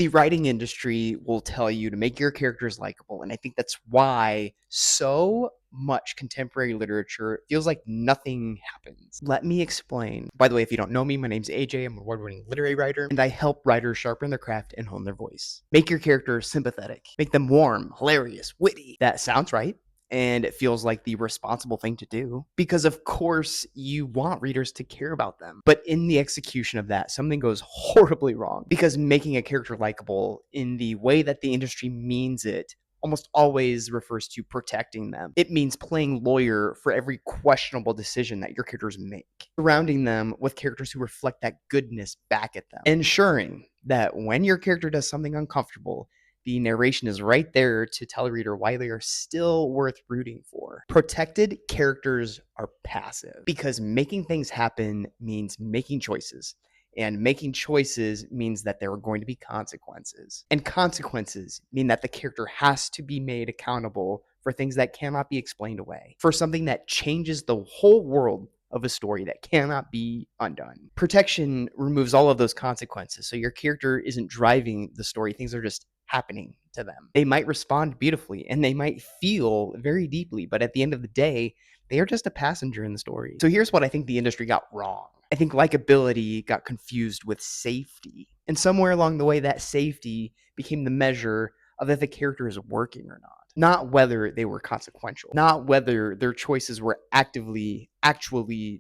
The writing industry will tell you to make your characters likable, and I think that's why so much contemporary literature feels like nothing happens. Let me explain. By the way, if you don't know me, my name's AJ. I'm an award-winning literary writer, and I help writers sharpen their craft and hone their voice. Make your characters sympathetic. Make them warm, hilarious, witty. That sounds right. And it feels like the responsible thing to do because, of course, you want readers to care about them. But in the execution of that, something goes horribly wrong because making a character likable in the way that the industry means it almost always refers to protecting them. It means playing lawyer for every questionable decision that your characters make, surrounding them with characters who reflect that goodness back at them, ensuring that when your character does something uncomfortable, the narration is right there to tell a reader why they are still worth rooting for. Protected characters are passive because making things happen means making choices. And making choices means that there are going to be consequences. And consequences mean that the character has to be made accountable for things that cannot be explained away, for something that changes the whole world of a story that cannot be undone. Protection removes all of those consequences, so your character isn't driving the story. Things are just happening to them. They might respond beautifully and they might feel very deeply, but at the end of the day, they are just a passenger in the story. So here's what I think the industry got wrong. I think likability got confused with safety. And somewhere along the way, that safety became the measure of if a character is working or not whether they were consequential, not whether their choices were actually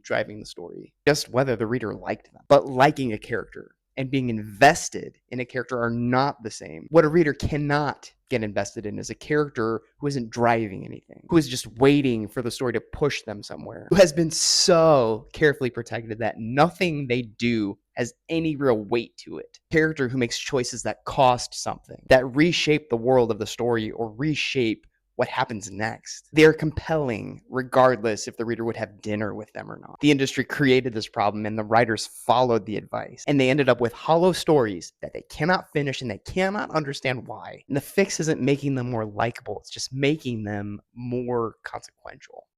driving the story, just whether the reader liked them. But liking a character and being invested in a character are not the same. What a reader cannot get invested in is a character who isn't driving anything, who is just waiting for the story to push them somewhere, who has been so carefully protected that nothing they do has any real weight to it. Character who makes choices that cost something, that reshape the world of the story or reshape what happens next. They're compelling regardless if the reader would have dinner with them or not. The industry created this problem and the writers followed the advice. And they ended up with hollow stories that they cannot finish and they cannot understand why. And the fix isn't making them more likable, it's just making them more consequential.